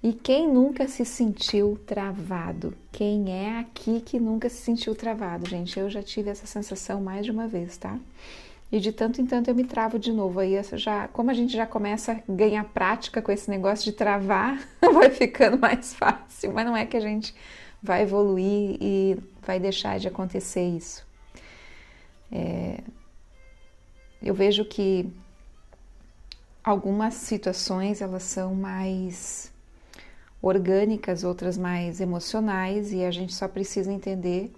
E quem nunca se sentiu travado? Quem é aqui que nunca se sentiu travado, gente? Eu já tive essa sensação mais de uma vez, tá? E de tanto em tanto eu me travo de novo. Aí já, como a gente já começa a ganhar prática com esse negócio de travar, vai ficando mais fácil. Mas não é que a gente vai evoluir e vai deixar de acontecer isso. Eu vejo que algumas situações elas são mais orgânicas, outras mais emocionais, e a gente só precisa entender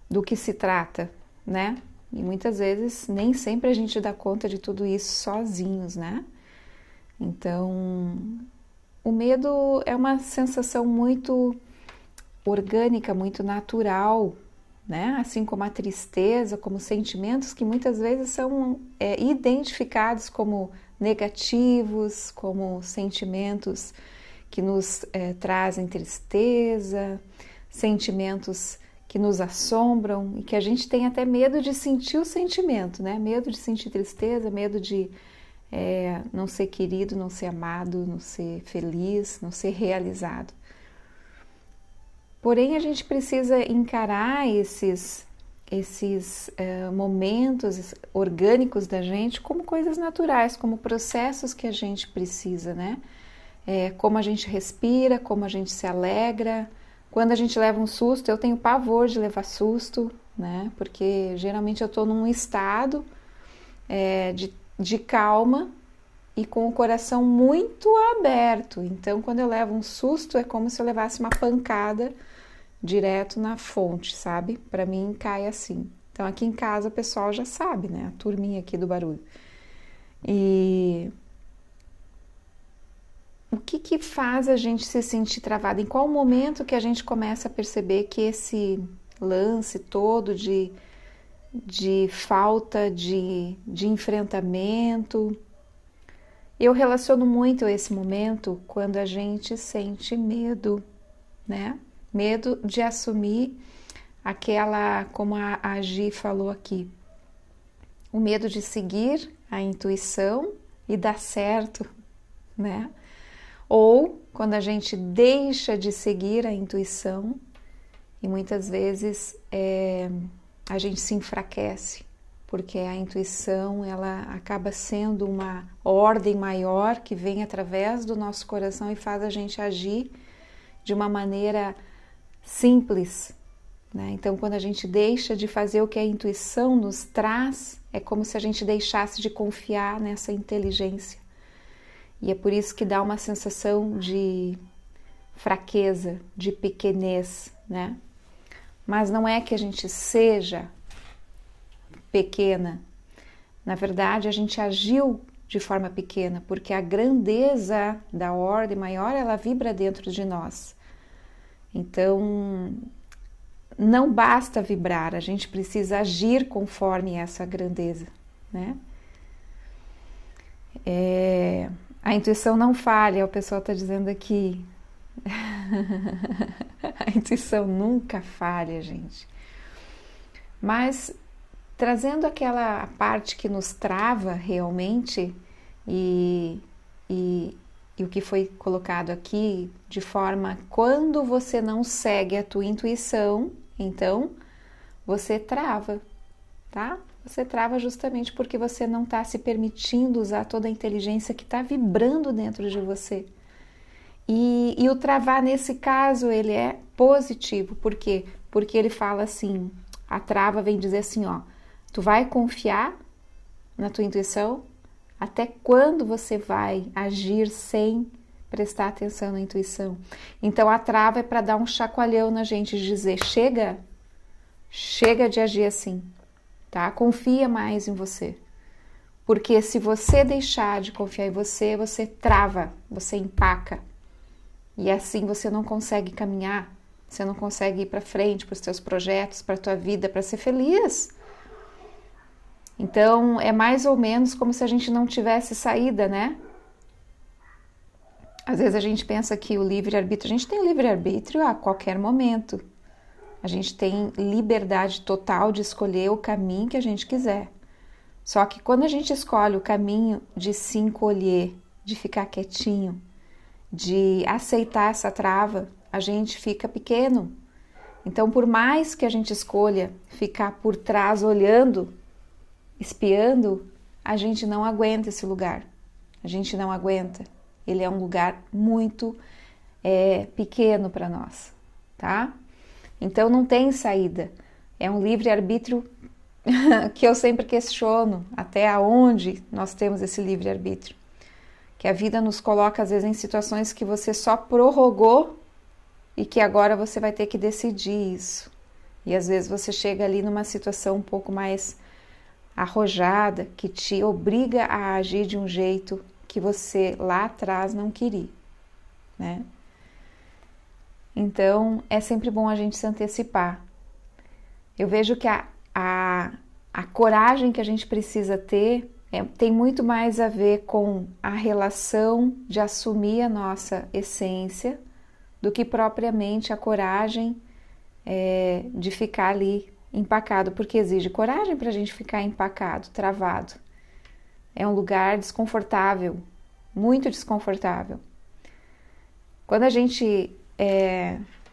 do que se trata, né? E muitas vezes nem sempre a gente dá conta de tudo isso sozinhos, né? Então, o medo é uma sensação muito orgânica, muito natural, né? Assim como a tristeza, como sentimentos que muitas vezes são identificados como negativos, como sentimentos que nos trazem tristeza, sentimentos que nos assombram e que a gente tem até medo de sentir o sentimento, né? Medo de sentir tristeza, medo de não ser querido, não ser amado, não ser feliz, não ser realizado. Porém, a gente precisa encarar esses momentos orgânicos da gente como coisas naturais, como processos que a gente precisa, né? Como a gente respira, como a gente se alegra. Quando a gente leva um susto, eu tenho pavor de levar susto, né? Porque geralmente eu estou num estado de calma e com o coração muito aberto. Então, quando eu levo um susto, é como se eu levasse uma pancada direto na fonte, sabe? Para mim cai assim. Então aqui em casa o pessoal já sabe, né? A turminha aqui do barulho. E o que faz a gente se sentir travado? Em qual momento que a gente começa a perceber que esse lance todo de falta de enfrentamento? Eu relaciono muito esse momento quando a gente sente medo, né? Medo de assumir aquela, como a Gi falou aqui, o medo de seguir a intuição e dar certo, né? Ou quando a gente deixa de seguir a intuição e muitas vezes a gente se enfraquece, porque a intuição ela acaba sendo uma ordem maior que vem através do nosso coração e faz a gente agir de uma maneira simples, né? Então, quando a gente deixa de fazer o que a intuição nos traz, é como se a gente deixasse de confiar nessa inteligência. E é por isso que dá uma sensação de fraqueza, de pequenez, né? Mas não é que a gente seja pequena. Na verdade, a gente agiu de forma pequena, porque a grandeza da ordem maior, ela vibra dentro de nós. Então, não basta vibrar, a gente precisa agir conforme essa grandeza, né? A intuição não falha, o pessoal está dizendo aqui. A intuição nunca falha, gente. Mas, trazendo aquela parte que nos trava realmente e o que foi colocado aqui de forma, quando você não segue a tua intuição, então você trava, tá? Você trava justamente porque você não está se permitindo usar toda a inteligência que está vibrando dentro de você. E o travar nesse caso, ele é positivo, por quê? Porque ele fala assim, a trava vem dizer assim, ó, tu vai confiar na tua intuição? Até quando você vai agir sem prestar atenção na intuição? Então a trava é para dar um chacoalhão na gente, dizer chega de agir assim, tá? Confia mais em você. Porque se você deixar de confiar em você, você trava, você empaca. E assim você não consegue caminhar, você não consegue ir para frente, para os teus projetos, para a tua vida, para ser feliz. Então, é mais ou menos como se a gente não tivesse saída, né? Às vezes a gente pensa que o livre-arbítrio, a gente tem livre-arbítrio a qualquer momento. A gente tem liberdade total de escolher o caminho que a gente quiser. Só que quando a gente escolhe o caminho de se encolher, de ficar quietinho, de aceitar essa trava, a gente fica pequeno. Então, por mais que a gente escolha ficar por trás olhando, espiando, a gente não aguenta esse lugar. A gente não aguenta. Ele é um lugar muito pequeno para nós, tá? Então não tem saída. É um livre-arbítrio que eu sempre questiono, até aonde nós temos esse livre-arbítrio. Que a vida nos coloca às vezes em situações que você só prorrogou e que agora você vai ter que decidir isso. E às vezes você chega ali numa situação um pouco mais arrojada, que te obriga a agir de um jeito que você lá atrás não queria, né? Então, é sempre bom a gente se antecipar. Eu vejo que a coragem que a gente precisa ter tem muito mais a ver com a relação de assumir a nossa essência do que propriamente a coragem de ficar ali empacado, porque exige coragem para a gente ficar empacado, travado. É um lugar desconfortável, muito desconfortável. Quando a gente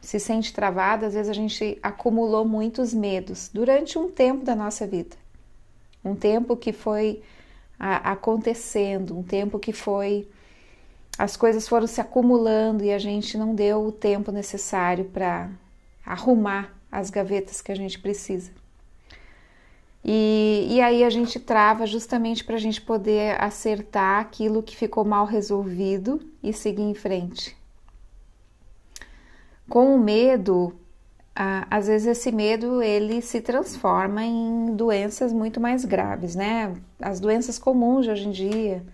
se sente travado, às vezes a gente acumulou muitos medos durante um tempo da nossa vida. Um tempo que foi acontecendo, um tempo que as coisas foram se acumulando e a gente não deu o tempo necessário para arrumar as gavetas que a gente precisa. E aí a gente trava justamente para a gente poder acertar aquilo que ficou mal resolvido e seguir em frente. Com o medo, às vezes esse medo ele se transforma em doenças muito mais graves, né? As doenças comuns de hoje em dia,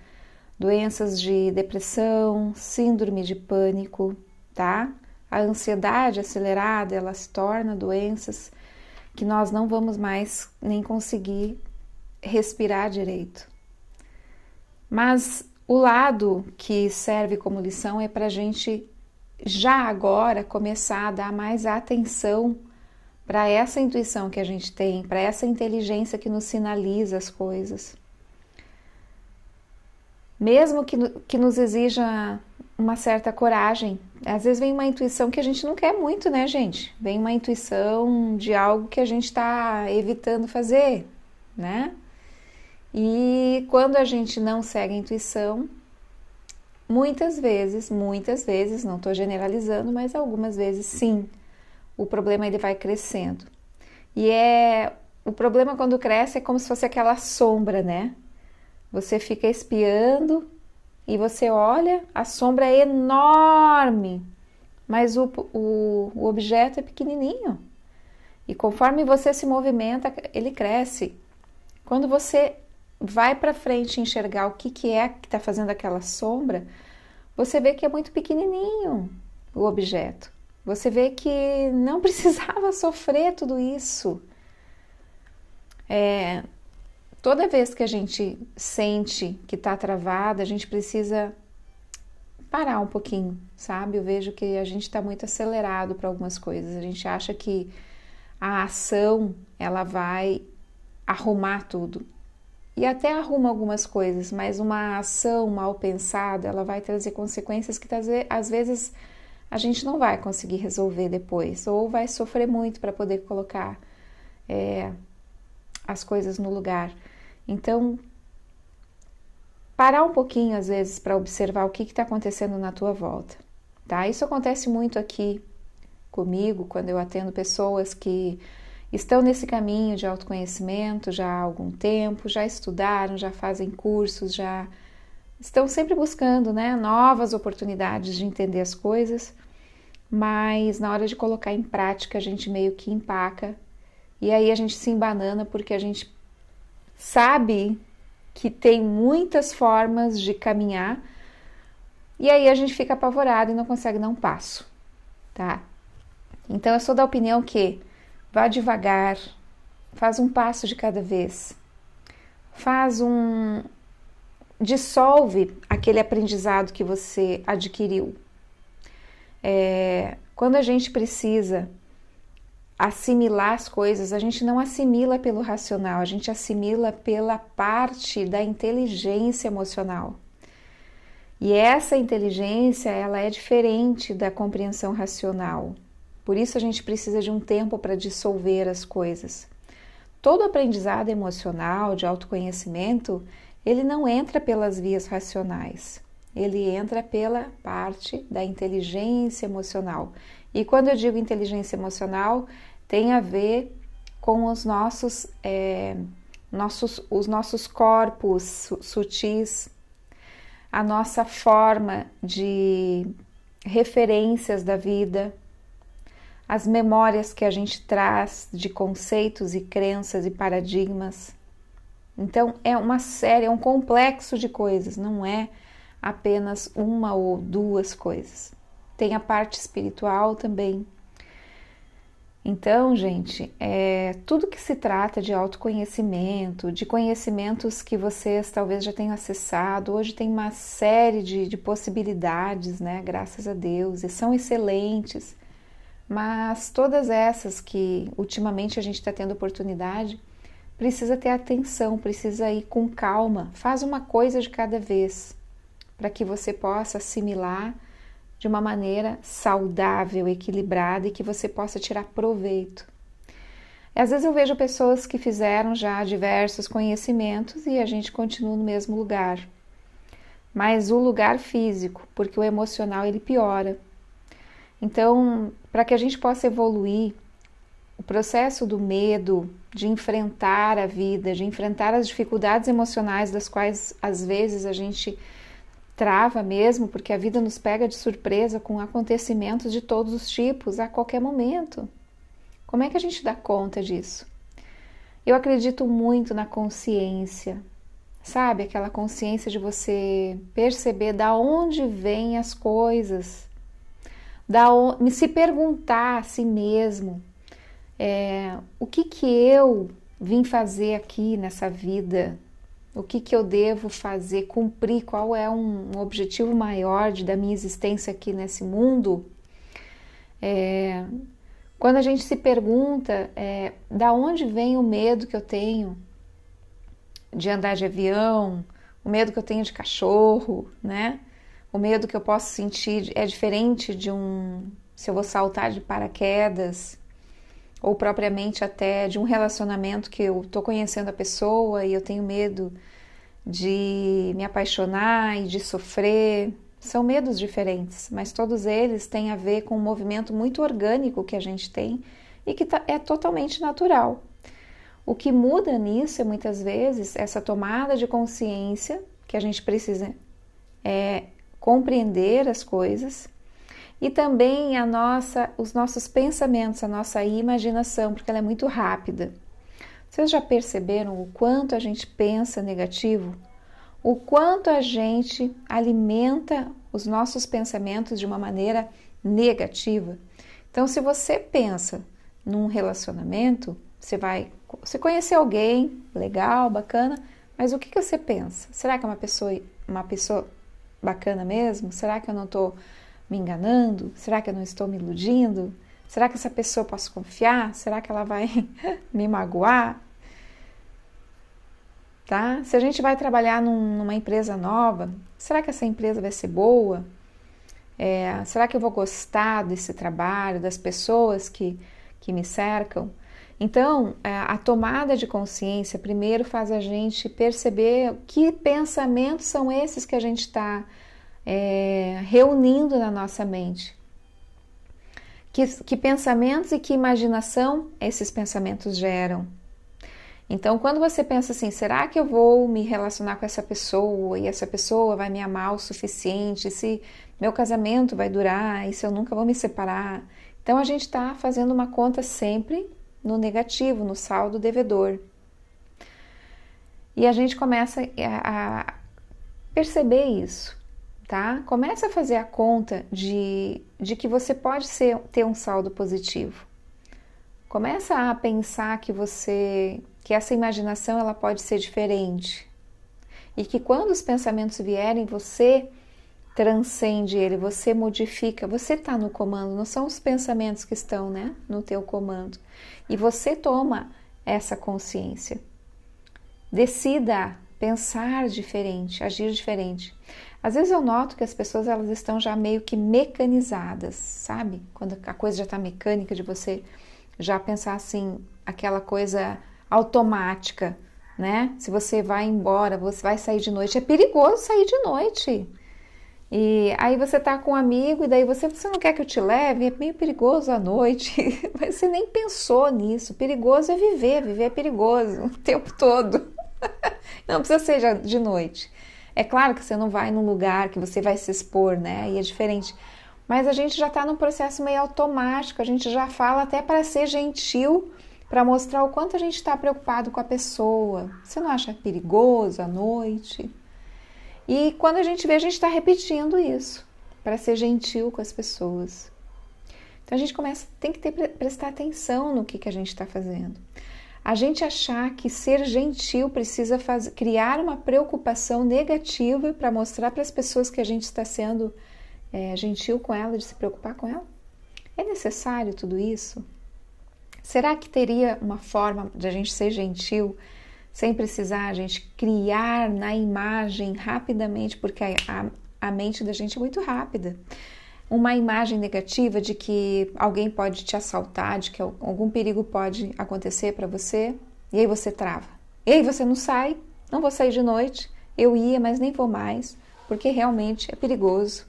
doenças de depressão, síndrome de pânico, tá? A ansiedade acelerada, ela se torna doenças que nós não vamos mais nem conseguir respirar direito. Mas o lado que serve como lição é para a gente já agora começar a dar mais atenção para essa intuição que a gente tem, para essa inteligência que nos sinaliza as coisas. Mesmo que nos exija uma certa coragem. Às vezes vem uma intuição que a gente não quer muito, né, gente? Vem uma intuição de algo que a gente está evitando fazer, né? E quando a gente não segue a intuição, muitas vezes, não estou generalizando, mas algumas vezes sim, o problema ele vai crescendo. E o problema quando cresce é como se fosse aquela sombra, né? Você fica espiando e você olha, a sombra é enorme, mas o objeto é pequenininho. E conforme você se movimenta, ele cresce. Quando você vai para frente enxergar o que é que está fazendo aquela sombra, você vê que é muito pequenininho o objeto. Você vê que não precisava sofrer tudo isso. Toda vez que a gente sente que está travada, a gente precisa parar um pouquinho, sabe? Eu vejo que a gente está muito acelerado para algumas coisas. A gente acha que a ação, ela vai arrumar tudo. E até arruma algumas coisas, mas uma ação mal pensada, ela vai trazer consequências que às vezes a gente não vai conseguir resolver depois, ou vai sofrer muito para poder colocar as coisas no lugar. Então, parar um pouquinho às vezes para observar o que está acontecendo na tua volta, tá? Isso acontece muito aqui comigo, quando eu atendo pessoas que estão nesse caminho de autoconhecimento já há algum tempo, já estudaram, já fazem cursos, já estão sempre buscando, né, novas oportunidades de entender as coisas, mas na hora de colocar em prática a gente meio que empaca e aí a gente se embanana porque a gente sabe que tem muitas formas de caminhar e aí a gente fica apavorado e não consegue dar um passo, tá? Então eu sou da opinião que vá devagar, faz um passo de cada vez, dissolve aquele aprendizado que você adquiriu. Quando a gente precisa assimilar as coisas, a gente não assimila pelo racional, a gente assimila pela parte da inteligência emocional. E essa inteligência, ela é diferente da compreensão racional. Por isso a gente precisa de um tempo para dissolver as coisas. Todo aprendizado emocional, de autoconhecimento, ele não entra pelas vias racionais. Ele entra pela parte da inteligência emocional. E quando eu digo inteligência emocional, tem a ver com os nossos corpos sutis, a nossa forma de referências da vida, as memórias que a gente traz de conceitos e crenças e paradigmas. Então é uma série, é um complexo de coisas, não é apenas uma ou duas coisas. Tem a parte espiritual também. Então, gente, tudo que se trata de autoconhecimento, de conhecimentos que vocês talvez já tenham acessado, hoje tem uma série de possibilidades, né? Graças a Deus, e são excelentes. Mas todas essas que ultimamente a gente está tendo oportunidade, precisa ter atenção, precisa ir com calma. Faz uma coisa de cada vez, para que você possa assimilar de uma maneira saudável, equilibrada e que você possa tirar proveito. Às vezes eu vejo pessoas que fizeram já diversos conhecimentos e a gente continua no mesmo lugar. Mas o lugar físico, porque o emocional ele piora. Então, para que a gente possa evoluir, o processo do medo, de enfrentar a vida, de enfrentar as dificuldades emocionais das quais às vezes a gente trava mesmo, porque a vida nos pega de surpresa com acontecimentos de todos os tipos a qualquer momento. Como é que a gente dá conta disso? Eu acredito muito na consciência, sabe? Aquela consciência de você perceber da onde vêm as coisas, se perguntar a si mesmo, o que eu vim fazer aqui nessa vida? O que eu devo fazer, cumprir, qual é um objetivo maior da minha existência aqui nesse mundo? Quando a gente se pergunta da onde vem o medo que eu tenho de andar de avião, o medo que eu tenho de cachorro, né? O medo que eu posso sentir é diferente se eu vou saltar de paraquedas, ou propriamente até de um relacionamento que eu estou conhecendo a pessoa e eu tenho medo de me apaixonar e de sofrer. São medos diferentes, mas todos eles têm a ver com um movimento muito orgânico que a gente tem e que é totalmente natural. O que muda nisso é muitas vezes essa tomada de consciência que a gente precisa compreender as coisas e também os nossos pensamentos, a nossa imaginação, porque ela é muito rápida. Vocês já perceberam o quanto a gente pensa negativo? O quanto a gente alimenta os nossos pensamentos de uma maneira negativa? Então, se você pensa num relacionamento, você conhece alguém, legal, bacana, mas o que você pensa? Será que é uma pessoa bacana mesmo? Será que eu não estou me enganando? Será que eu não estou me iludindo? Será que essa pessoa eu posso confiar? Será que ela vai me magoar? Tá? Se a gente vai trabalhar numa empresa nova, será que essa empresa vai ser boa? Será que eu vou gostar desse trabalho, das pessoas que me cercam? Então, a tomada de consciência primeiro faz a gente perceber que pensamentos são esses que a gente está reunindo na nossa mente. Que pensamentos e que imaginação esses pensamentos geram. Então, quando você pensa assim, será que eu vou me relacionar com essa pessoa e essa pessoa vai me amar o suficiente, se meu casamento vai durar e se eu nunca vou me separar? Então, a gente está fazendo uma conta sempre no negativo, no saldo devedor. E a gente começa a perceber isso. Tá? Começa a fazer a conta de que você pode ter um saldo positivo. Começa a pensar que essa imaginação ela pode ser diferente. E que quando os pensamentos vierem, você transcende ele, você modifica, você está no comando, não são os pensamentos que estão, né, no teu comando. E você toma essa consciência. Decida pensar diferente, agir diferente. Às vezes eu noto que as pessoas elas estão já meio que mecanizadas, sabe? Quando a coisa já está mecânica, de você já pensar assim, aquela coisa automática, né? Se você vai embora, você vai sair de noite, é perigoso sair de noite. E aí você tá com um amigo e daí você não quer que eu te leve? É meio perigoso à noite. Mas você nem pensou nisso. Perigoso é viver é perigoso o tempo todo. Não precisa ser de noite. É claro que você não vai num lugar que você vai se expor, né? E é diferente. Mas a gente já tá num processo meio automático, a gente já fala até para ser gentil, para mostrar o quanto a gente está preocupado com a pessoa. Você não acha perigoso à noite? E quando a gente vê, a gente está repetindo isso, para ser gentil com as pessoas. Então a gente tem que prestar atenção no que a gente está fazendo. A gente achar que ser gentil precisa criar uma preocupação negativa para mostrar para as pessoas que a gente está sendo gentil com ela, de se preocupar com ela. É necessário tudo isso? Será que teria uma forma de a gente ser gentil sem precisar a gente criar na imagem rapidamente, porque a mente da gente é muito rápida, uma imagem negativa de que alguém pode te assaltar, de que algum perigo pode acontecer para você, e aí você trava. E aí você não sai, não vou sair de noite, eu ia, mas nem vou mais, porque realmente é perigoso.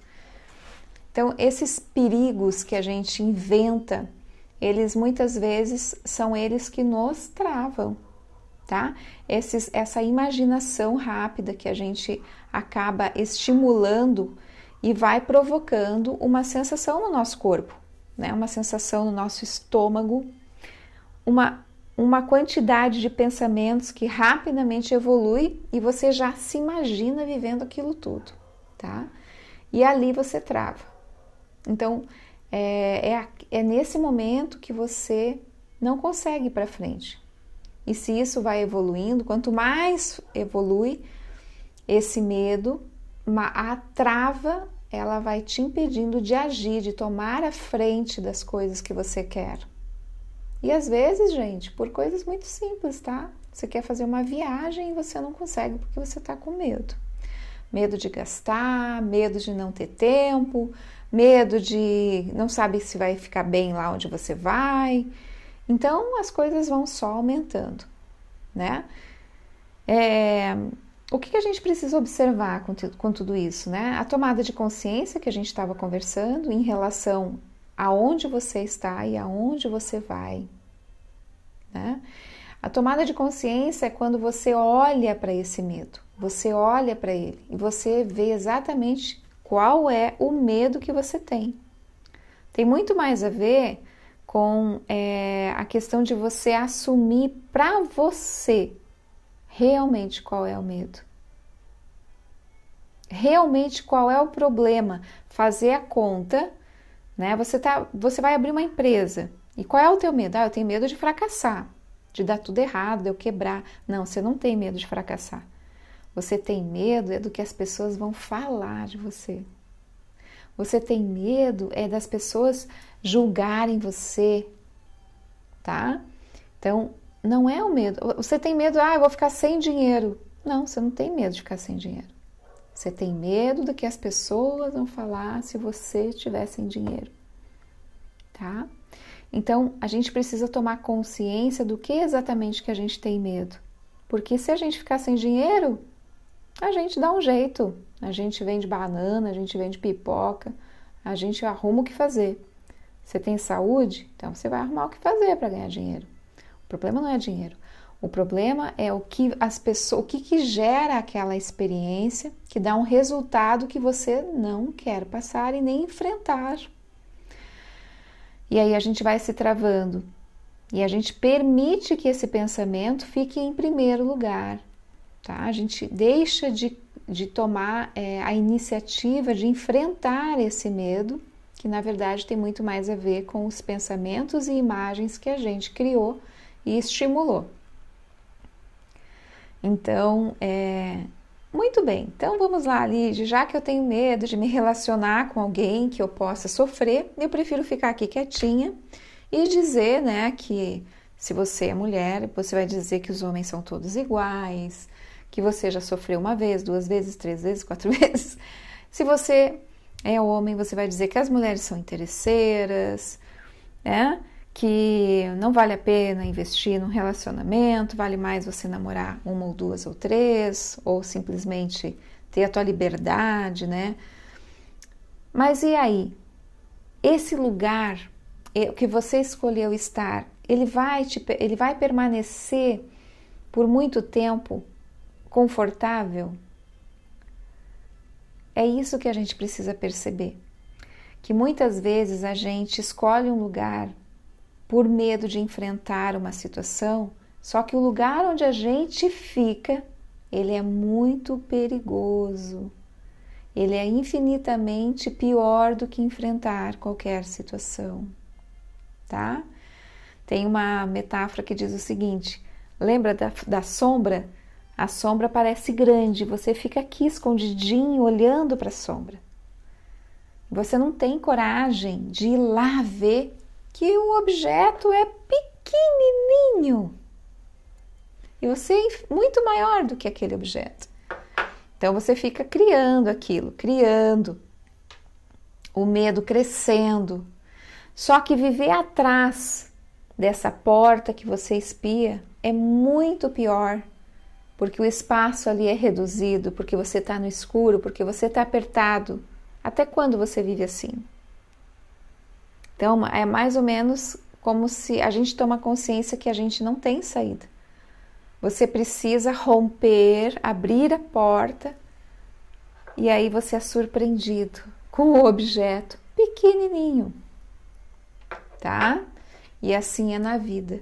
Então, esses perigos que a gente inventa, eles muitas vezes são eles que nos travam, tá? Essa imaginação rápida que a gente acaba estimulando e vai provocando uma sensação no nosso corpo, né? Uma sensação no nosso estômago, uma quantidade de pensamentos que rapidamente evolui e você já se imagina vivendo aquilo tudo, tá? E ali você trava. Então, é nesse momento que você não consegue ir para frente. E se isso vai evoluindo, quanto mais evolui esse medo, a trava, ela vai te impedindo de agir, de tomar a frente das coisas que você quer. E às vezes, gente, por coisas muito simples, tá? Você quer fazer uma viagem e você não consegue porque você tá com medo. Medo de gastar, medo de não ter tempo, medo de não sabe se vai ficar bem lá onde você vai. Então, as coisas vão só aumentando, né? O que a gente precisa observar com tudo isso, né? A tomada de consciência que a gente estava conversando em relação aonde você está e aonde você vai, né? A tomada de consciência é quando você olha para esse medo, você olha para ele e você vê exatamente qual é o medo que você tem. Tem muito mais a ver com a questão de você assumir para você realmente qual é o medo. Realmente qual é o problema. Fazer a conta, né? Você vai abrir uma empresa. E qual é o teu medo? Eu tenho medo de fracassar, de dar tudo errado, de eu quebrar. Não, você não tem medo de fracassar. Você tem medo do que as pessoas vão falar de você. Você tem medo das pessoas julgarem você, tá? Então, não é o medo. Você tem medo, eu vou ficar sem dinheiro. Não, você não tem medo de ficar sem dinheiro. Você tem medo do que as pessoas vão falar se você estiver sem dinheiro, tá? Então, a gente precisa tomar consciência do que exatamente que a gente tem medo. Porque se a gente ficar sem dinheiro, a gente dá um jeito. A gente vende banana, a gente vende pipoca, a gente arruma o que fazer. Você tem saúde? Então você vai arrumar o que fazer para ganhar dinheiro. O problema não é dinheiro. O problema é o que gera aquela experiência que dá um resultado que você não quer passar e nem enfrentar. E aí a gente vai se travando. E a gente permite que esse pensamento fique em primeiro lugar. Tá? A gente deixa de tomar a iniciativa de enfrentar esse medo, que na verdade tem muito mais a ver com os pensamentos e imagens que a gente criou e estimulou. Então, muito bem. Então vamos lá, Lídia, já que eu tenho medo de me relacionar com alguém que eu possa sofrer, eu prefiro ficar aqui quietinha e dizer, né, que se você é mulher, você vai dizer que os homens são todos iguais, que você já sofreu uma vez, 2 vezes, 3 vezes, 4 vezes, Se você é homem, você vai dizer que as mulheres são interesseiras, né? Que não vale a pena investir num relacionamento, vale mais você namorar uma ou duas ou três, ou simplesmente ter a tua liberdade, né? Mas e aí? Esse lugar que você escolheu estar, ele vai permanecer por muito tempo confortável? É isso que a gente precisa perceber, que muitas vezes a gente escolhe um lugar por medo de enfrentar uma situação, só que o lugar onde a gente fica, ele é muito perigoso. Ele é infinitamente pior do que enfrentar qualquer situação, tá? Tem uma metáfora que diz o seguinte: lembra da sombra? A sombra parece grande, você fica aqui escondidinho olhando para a sombra. Você não tem coragem de ir lá ver que o objeto é pequenininho e você é muito maior do que aquele objeto. Então você fica criando aquilo, criando o medo crescendo. Só que viver atrás dessa porta que você espia é muito pior, porque o espaço ali é reduzido, porque você está no escuro, porque você está apertado. Até quando você vive assim? Então é mais ou menos como se a gente toma consciência que a gente não tem saída. Você precisa romper, abrir a porta e aí você é surpreendido com o objeto pequenininho, tá? E assim é na vida.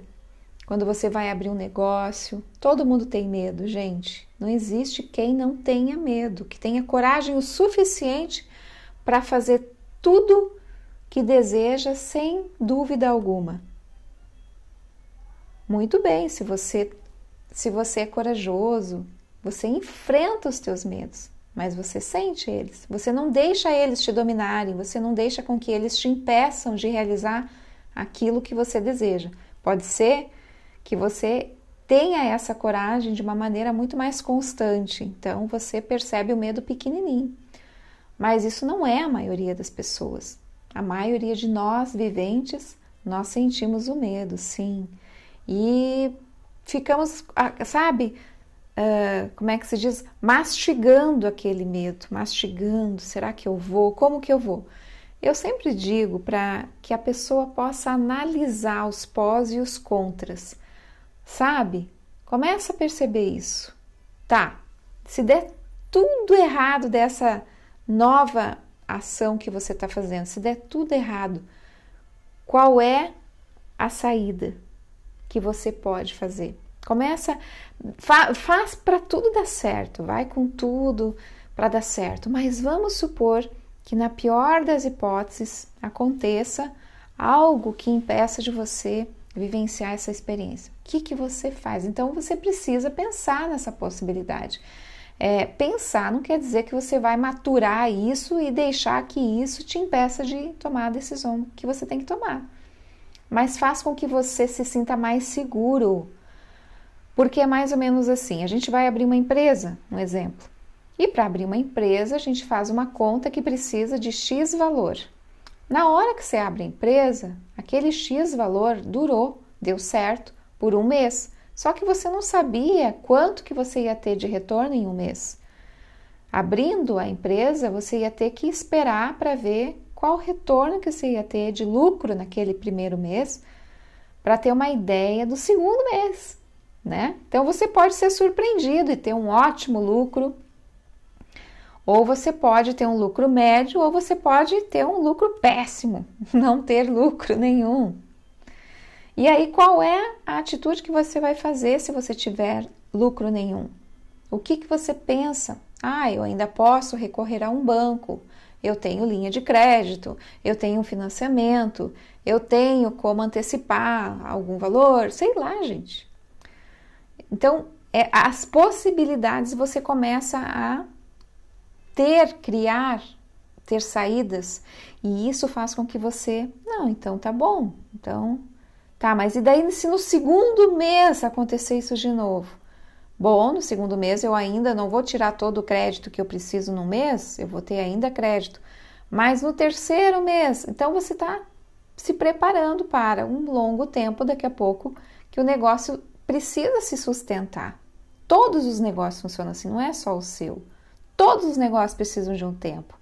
Quando você vai abrir um negócio, todo mundo tem medo, gente. Não existe quem não tenha medo, que tenha coragem o suficiente para fazer tudo que deseja sem dúvida alguma. Muito bem, se você é corajoso, você enfrenta os teus medos, mas você sente eles. Você não deixa eles te dominarem, você não deixa com que eles te impeçam de realizar aquilo que você deseja. Pode ser que você tenha essa coragem de uma maneira muito mais constante, então você percebe o medo pequenininho. Mas isso não é a maioria das pessoas. A maioria de nós viventes, nós sentimos o medo, sim. E ficamos, sabe, como é que se diz? Mastigando aquele medo, mastigando, será que eu vou? Como que eu vou? Eu sempre digo para que a pessoa possa analisar os pós e os contras, sabe? Começa a perceber isso. Tá, se der tudo errado dessa nova ação que você está fazendo, se der tudo errado, qual é a saída que você pode fazer? Começa, faz para tudo dar certo, vai com tudo para dar certo, mas vamos supor que na pior das hipóteses aconteça algo que impeça de você vivenciar essa experiência. O que você faz? Então você precisa pensar nessa possibilidade. Pensar não quer dizer que você vai maturar isso e deixar que isso te impeça de tomar a decisão que você tem que tomar. Mas faz com que você se sinta mais seguro. Porque é mais ou menos assim, a gente vai abrir uma empresa, um exemplo. E para abrir uma empresa, a gente faz uma conta que precisa de X valor. Na hora que você abre a empresa, aquele X valor deu certo por um mês. Só que você não sabia quanto que você ia ter de retorno em um mês. Abrindo a empresa, você ia ter que esperar para ver qual retorno que você ia ter de lucro naquele primeiro mês, para ter uma ideia do segundo mês, né? Então você pode ser surpreendido e ter um ótimo lucro, ou você pode ter um lucro médio, ou você pode ter um lucro péssimo, não ter lucro nenhum. E aí, qual é a atitude que você vai fazer se você tiver lucro nenhum? O que você pensa? Eu ainda posso recorrer a um banco, eu tenho linha de crédito, eu tenho financiamento, eu tenho como antecipar algum valor, sei lá, gente. Então, as possibilidades você começa a ter saídas, e isso faz com que você, então tá bom, então... Tá, mas e daí se no segundo mês acontecer isso de novo? Bom, no segundo mês eu ainda não vou tirar todo o crédito que eu preciso no mês, eu vou ter ainda crédito. Mas no terceiro mês, então você está se preparando para um longo tempo daqui a pouco que o negócio precisa se sustentar. Todos os negócios funcionam assim, não é só o seu. Todos os negócios precisam de um tempo.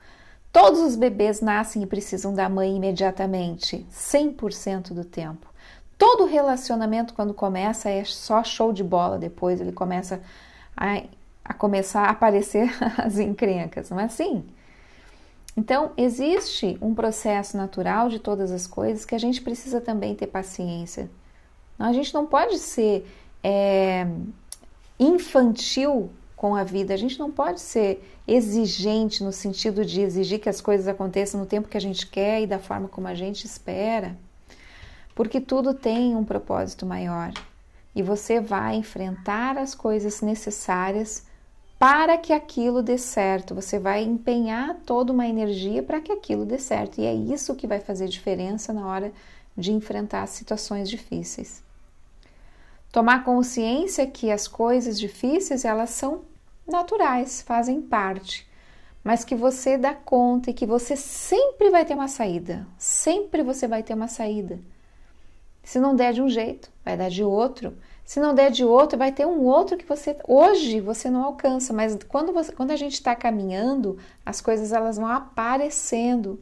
Todos os bebês nascem e precisam da mãe imediatamente, 100% do tempo. Todo relacionamento, quando começa, é só show de bola. Depois ele começa a começar a aparecer as encrencas, não é assim? Então, existe um processo natural de todas as coisas que a gente precisa também ter paciência. A gente não pode ser infantil com a vida, a gente não pode ser exigente no sentido de exigir que as coisas aconteçam no tempo que a gente quer e da forma como a gente espera. Porque tudo tem um propósito maior e você vai enfrentar as coisas necessárias para que aquilo dê certo. Você vai empenhar toda uma energia para que aquilo dê certo e é isso que vai fazer diferença na hora de enfrentar situações difíceis. Tomar consciência que as coisas difíceis, elas são naturais, fazem parte, mas que você dá conta e que você sempre vai ter uma saída. Sempre você vai ter uma saída. Se não der de um jeito, vai dar de outro. Se não der de outro, vai ter um outro que hoje você não alcança. Mas quando a gente está caminhando, as coisas elas vão aparecendo.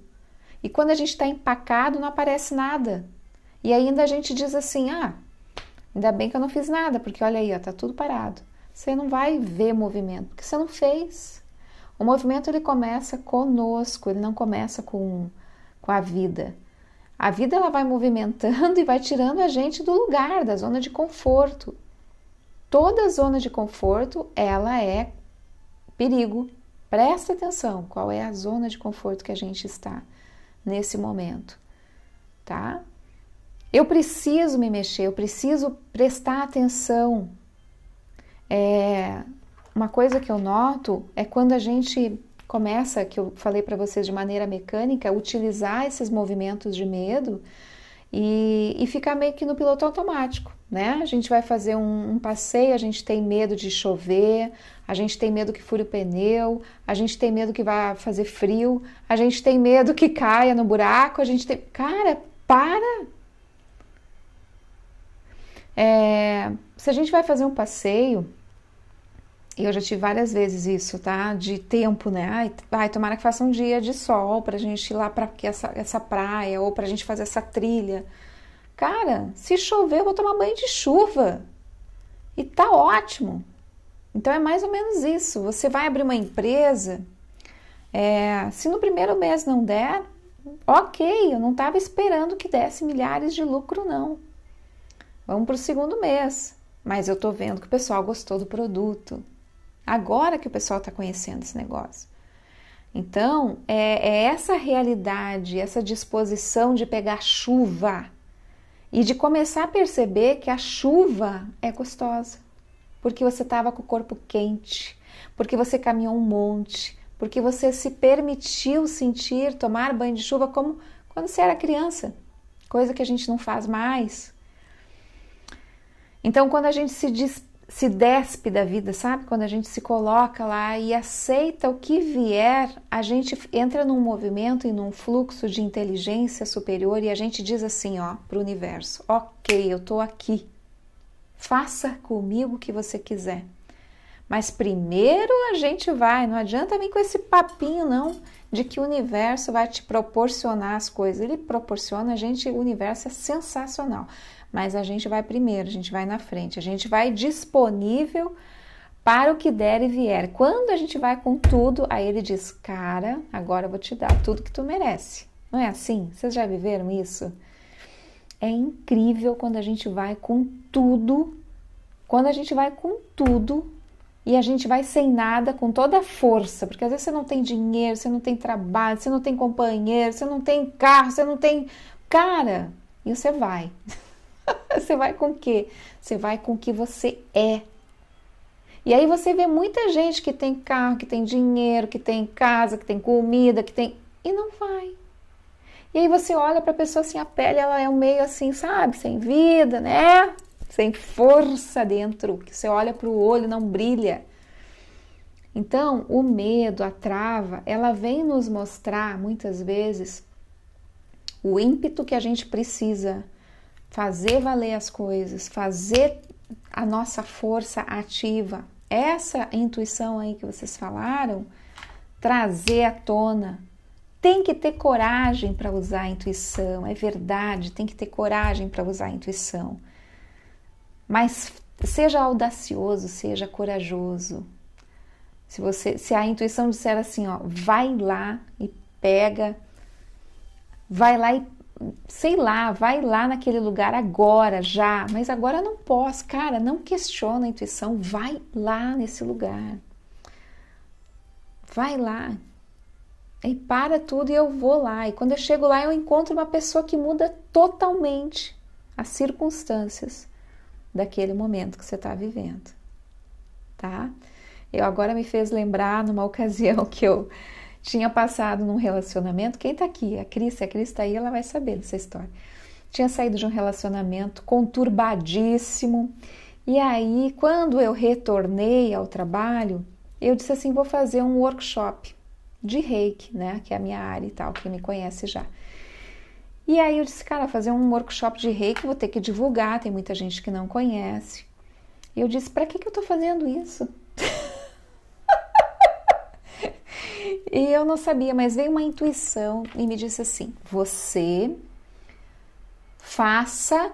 E quando a gente está empacado, não aparece nada. E ainda a gente diz assim, ainda bem que eu não fiz nada, porque olha aí, está tudo parado. Você não vai ver movimento, porque você não fez. O movimento ele começa conosco, ele não começa com a vida. A vida ela vai movimentando e vai tirando a gente do lugar, da zona de conforto. Toda zona de conforto, ela é perigo. Presta atenção, qual é a zona de conforto que a gente está nesse momento, tá? Eu preciso me mexer, eu preciso prestar atenção. Uma coisa que eu noto é quando a gente começa, que eu falei para vocês de maneira mecânica, utilizar esses movimentos de medo e ficar meio que no piloto automático, né? A gente vai fazer um passeio, a gente tem medo de chover, a gente tem medo que fure o pneu, a gente tem medo que vá fazer frio, a gente tem medo que caia no buraco, a gente tem... Cara, para! Se a gente vai fazer um passeio... Eu já tive várias vezes isso, tá? De tempo, né? Tomara que faça um dia de sol pra gente ir lá pra essa praia ou pra gente fazer essa trilha. Cara, se chover eu vou tomar banho de chuva. E tá ótimo. Então é mais ou menos isso. Você vai abrir uma empresa, se no primeiro mês não der, ok, eu não estava esperando que desse milhares de lucro, não. Vamos pro segundo mês. Mas eu tô vendo que o pessoal gostou do produto. Agora que o pessoal está conhecendo esse negócio. Então, é essa realidade, essa disposição de pegar chuva e de começar a perceber que a chuva é gostosa. Porque você estava com o corpo quente, porque você caminhou um monte, porque você se permitiu tomar banho de chuva como quando você era criança. Coisa que a gente não faz mais. Então, quando a gente se despe da vida, sabe? Quando a gente se coloca lá e aceita o que vier, a gente entra num movimento e num fluxo de inteligência superior e a gente diz assim, para o universo, ok, eu tô aqui, faça comigo o que você quiser. Mas primeiro a gente vai, não adianta vir com esse papinho não, de que o universo vai te proporcionar as coisas. Ele proporciona a gente, o universo é sensacional. Mas a gente vai primeiro, a gente vai na frente, a gente vai disponível para o que der e vier. Quando a gente vai com tudo, aí ele diz, cara, agora eu vou te dar tudo que tu merece. Não é assim? Vocês já viveram isso? É incrível quando a gente vai com tudo, e a gente vai sem nada, com toda a força, porque às vezes você não tem dinheiro, você não tem trabalho, você não tem companheiro, você não tem carro, você não tem... Cara, e você vai... Você vai com o quê? Você vai com o que você é. E aí você vê muita gente que tem carro, que tem dinheiro, que tem casa, que tem comida, que tem... E não vai. E aí você olha para a pessoa assim, a pele ela é um meio assim, sabe? Sem vida, né? sem força dentro, que você olha para o olho, não brilha. Então, o medo, a trava, ela vem nos mostrar, muitas vezes, o ímpeto que a gente precisa fazer valer as coisas, fazer a nossa força ativa. Essa intuição aí que vocês falaram, trazer à tona. Tem que ter coragem para usar a intuição, é verdade, tem que ter coragem para usar a intuição. Mas seja audacioso, seja corajoso. Se a intuição disser assim, ó, vai lá e pega, vai lá e, sei lá, vai lá naquele lugar agora, já, mas agora não posso, cara, não questiona a intuição, vai lá nesse lugar. Vai lá. E para tudo e eu vou lá. E quando eu chego lá, eu encontro uma pessoa que muda totalmente as circunstâncias daquele momento que você está vivendo, tá? Eu agora me fez lembrar numa ocasião que eu tinha passado num relacionamento. Quem tá aqui? A Cris. Se a Cris tá aí, ela vai saber dessa história. Tinha saído de um relacionamento conturbadíssimo. E aí, quando eu retornei ao trabalho, eu disse assim, vou fazer um workshop de Reiki, né? Que é a minha área e tal, quem me conhece já. E aí eu disse, cara, fazer um workshop de Reiki, vou ter que divulgar, tem muita gente que não conhece. E eu disse, pra que eu tô fazendo isso? E eu não sabia, mas veio uma intuição e me disse assim, você faça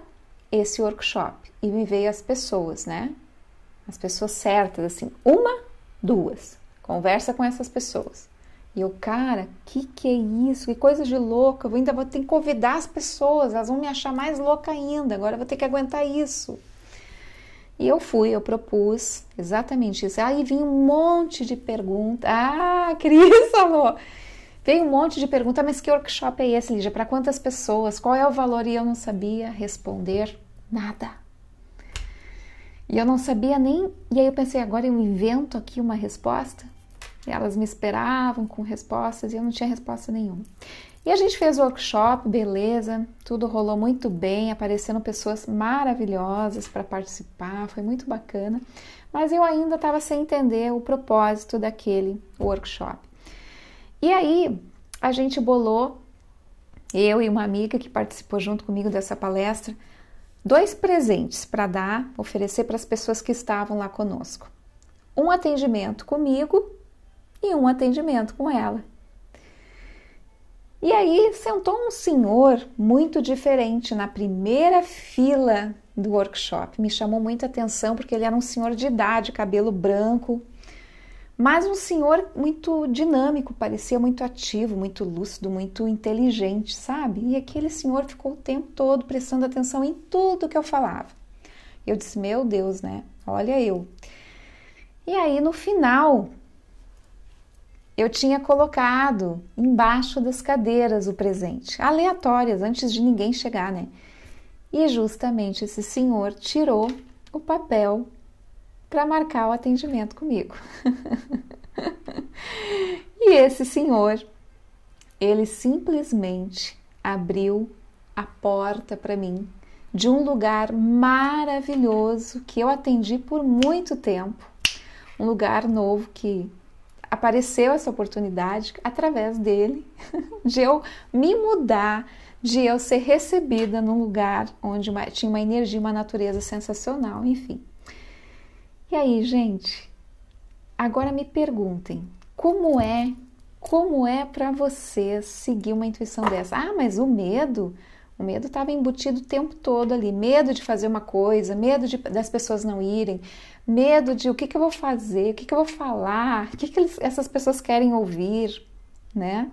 esse workshop. E me veio as pessoas, né? As pessoas certas, assim, uma, duas. Conversa com essas pessoas. E eu, cara, que é isso? Que coisa de louca. Eu ainda vou ter que convidar as pessoas, elas vão me achar mais louca ainda. Agora eu vou ter que aguentar isso. E eu propus exatamente isso. Aí vinha um monte de perguntas. Ah, Cris falou. Veio um monte de perguntas, mas que workshop é esse, Lígia? Para quantas pessoas? Qual é o valor? E eu não sabia responder nada. E eu não sabia nem... E aí eu pensei, agora eu invento aqui uma resposta? E elas me esperavam com respostas e eu não tinha resposta nenhuma. E a gente fez o workshop, beleza, tudo rolou muito bem, apareceram pessoas maravilhosas para participar, foi muito bacana, mas eu ainda estava sem entender o propósito daquele workshop. E aí a gente bolou, eu e uma amiga que participou junto comigo dessa palestra, 2 presentes para oferecer para as pessoas que estavam lá conosco. Um atendimento comigo e um atendimento com ela. E aí sentou um senhor muito diferente na primeira fila do workshop. Me chamou muita atenção porque ele era um senhor de idade, cabelo branco, mas um senhor muito dinâmico, parecia muito ativo, muito lúcido, muito inteligente, sabe? E aquele senhor ficou o tempo todo prestando atenção em tudo que eu falava. Eu disse, meu Deus, né? Olha eu. E aí no final... eu tinha colocado embaixo das cadeiras o presente, aleatórias, antes de ninguém chegar, né? E justamente esse senhor tirou o papel para marcar o atendimento comigo. E esse senhor, ele simplesmente abriu a porta para mim de um lugar maravilhoso que eu atendi por muito tempo, um lugar novo que apareceu essa oportunidade através dele, de eu me mudar, de eu ser recebida num lugar onde tinha uma energia, uma natureza sensacional, enfim. E aí, gente, agora me perguntem, como é para vocês seguir uma intuição dessa? Ah, mas o medo estava embutido o tempo todo ali, medo de fazer uma coisa, medo das pessoas não irem, medo de o que eu vou fazer, o que eu vou falar, o que essas pessoas querem ouvir, né?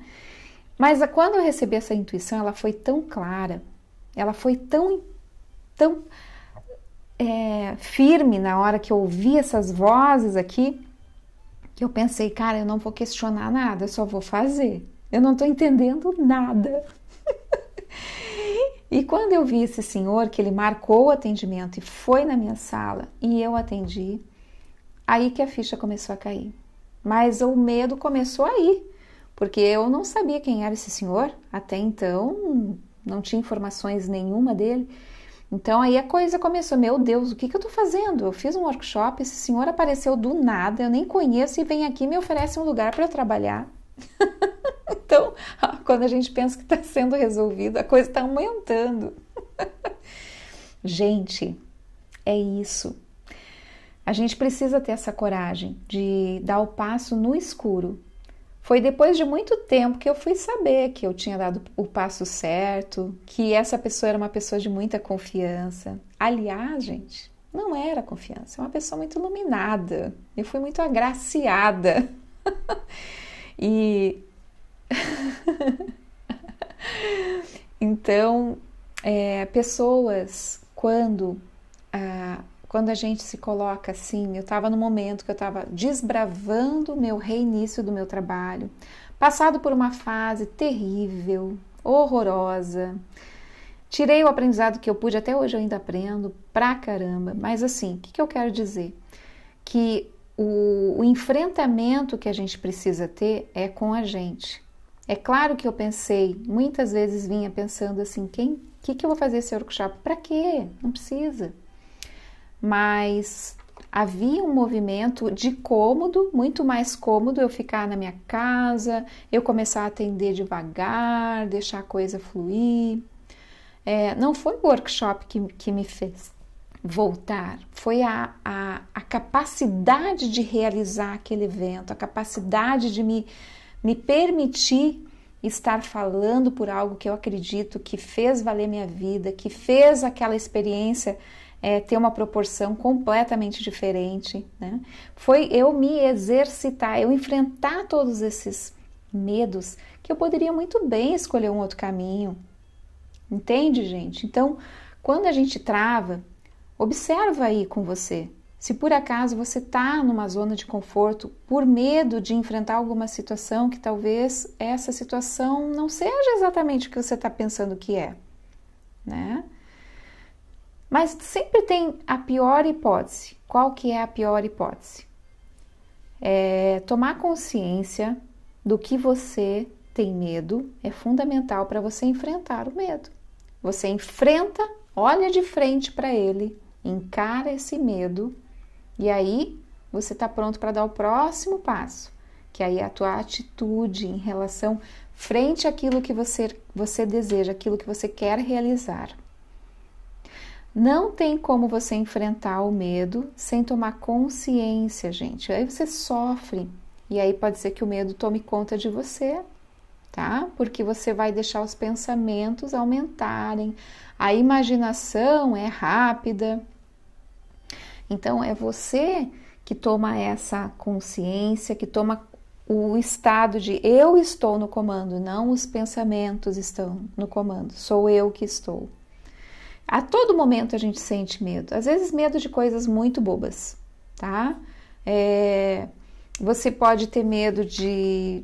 Mas quando eu recebi essa intuição, ela foi tão clara, ela foi tão firme na hora que eu ouvi essas vozes aqui, que eu pensei, cara, eu não vou questionar nada, eu só vou fazer. Eu não estou entendendo nada. E quando eu vi esse senhor, que ele marcou o atendimento e foi na minha sala e eu atendi, aí que a ficha começou a cair. Mas o medo começou aí, porque eu não sabia quem era esse senhor, até então não tinha informações nenhuma dele. Então aí a coisa começou, meu Deus, o que eu tô fazendo? Eu fiz um workshop, esse senhor apareceu do nada, eu nem conheço e vem aqui e me oferece um lugar para eu trabalhar. Então, quando a gente pensa que está sendo resolvido, a coisa está aumentando. Gente, é isso. A gente precisa ter essa coragem de dar o passo no escuro. Foi depois de muito tempo que eu fui saber que eu tinha dado o passo certo, que essa pessoa era uma pessoa de muita confiança. Aliás, gente, não era confiança, é uma pessoa muito iluminada. Eu fui muito agraciada. E então, pessoas, quando a gente se coloca assim, eu estava no momento que eu estava desbravando o meu reinício do meu trabalho, passado por uma fase terrível, horrorosa, tirei o aprendizado que eu pude, até hoje eu ainda aprendo pra caramba, mas assim, o que eu quero dizer? Que o enfrentamento que a gente precisa ter é com a gente. É claro que eu pensei, muitas vezes vinha pensando assim, o que eu vou fazer esse workshop? Para quê? Não precisa. Mas havia um movimento de cômodo, muito mais cômodo eu ficar na minha casa, eu começar a atender devagar, deixar a coisa fluir. Não foi o workshop que me fez voltar, foi a capacidade de realizar aquele evento, a capacidade de me permitir estar falando por algo que eu acredito que fez valer minha vida, que fez aquela experiência ter uma proporção completamente diferente, né? Foi eu me exercitar, eu enfrentar todos esses medos que eu poderia muito bem escolher um outro caminho. Entende, gente? Então, quando a gente trava, observa aí com você. Se por acaso você está numa zona de conforto por medo de enfrentar alguma situação que talvez essa situação não seja exatamente o que você está pensando que é, né? Mas sempre tem a pior hipótese. Qual que é a pior hipótese? Tomar consciência do que você tem medo é fundamental para você enfrentar o medo. Você enfrenta, olha de frente para ele, encara esse medo e aí você está pronto para dar o próximo passo, que aí é a tua atitude em relação frente àquilo que você deseja, aquilo que você quer realizar. Não tem como você enfrentar o medo sem tomar consciência, gente. Aí você sofre e aí pode ser que o medo tome conta de você, tá? Porque você vai deixar os pensamentos aumentarem, a imaginação é rápida. Então é você que toma essa consciência, que toma o estado de eu estou no comando, não os pensamentos estão no comando, sou eu que estou. A todo momento a gente sente medo, às vezes medo de coisas muito bobas, tá? Você pode ter medo de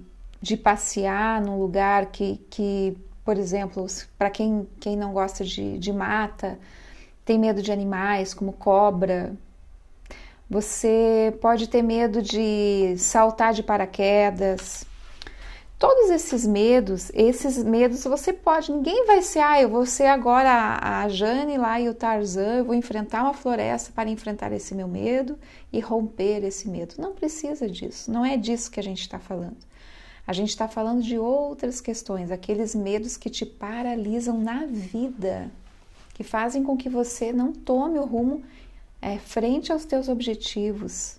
passear num lugar que por exemplo, para quem não gosta de mata, tem medo de animais como cobra. Você pode ter medo de saltar de paraquedas. Todos esses medos você pode, ninguém vai ser, eu vou ser agora a Jane lá e o Tarzan, eu vou enfrentar uma floresta para enfrentar esse meu medo e romper esse medo. Não precisa disso, não é disso que a gente está falando. A gente está falando de outras questões, aqueles medos que te paralisam na vida, que fazem com que você não tome o rumo frente aos teus objetivos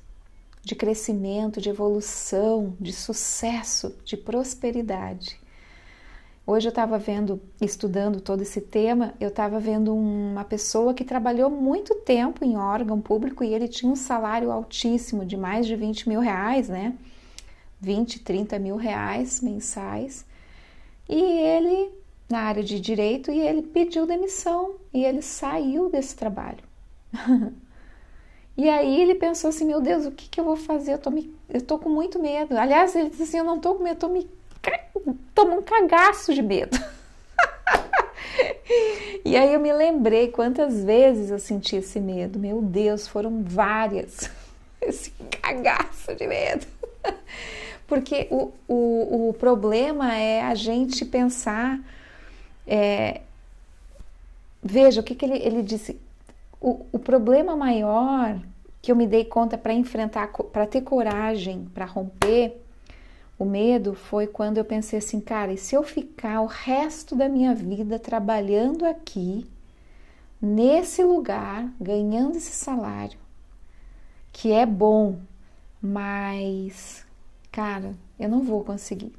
de crescimento, de evolução, de sucesso, de prosperidade. Hoje eu estava estudando todo esse tema, eu estava vendo uma pessoa que trabalhou muito tempo em órgão público e ele tinha um salário altíssimo de mais de 20 mil reais, né? 20, 30 mil reais mensais. E ele, na área de direito, e ele pediu demissão e ele saiu desse trabalho. E aí ele pensou assim, meu Deus, o que eu vou fazer? Eu tô com muito medo. Aliás, ele disse assim, eu não tô com medo, tô um cagaço de medo. E aí eu me lembrei quantas vezes eu senti esse medo. Meu Deus, foram várias. Esse cagaço de medo. Porque o problema é a gente pensar veja o que ele disse. O problema maior que eu me dei conta para enfrentar, para ter coragem, para romper o medo, foi quando eu pensei assim, cara, e se eu ficar o resto da minha vida trabalhando aqui, nesse lugar, ganhando esse salário, que é bom, mas, cara, eu não vou conseguir.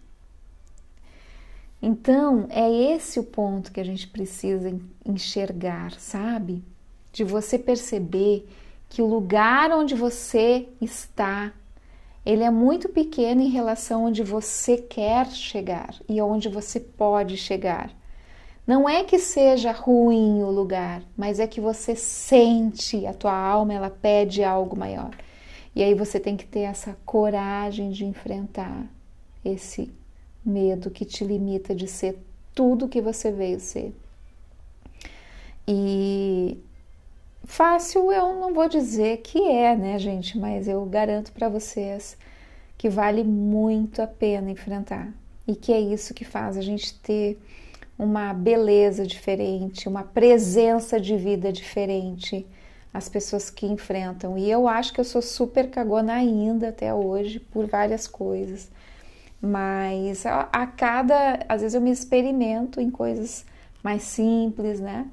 Então, é esse o ponto que a gente precisa enxergar, sabe? De você perceber que o lugar onde você está, ele é muito pequeno em relação onde você quer chegar e onde você pode chegar. Não é que seja ruim o lugar, mas é que você sente, a tua alma, ela pede algo maior. E aí você tem que ter essa coragem de enfrentar esse medo que te limita de ser tudo que você veio ser. E fácil eu não vou dizer que é, né, gente? Mas eu garanto para vocês que vale muito a pena enfrentar. E que é isso que faz a gente ter uma beleza diferente, uma presença de vida diferente, as pessoas que enfrentam. E eu acho que eu sou super cagona ainda até hoje por várias coisas. Mas às vezes eu me experimento em coisas mais simples, né?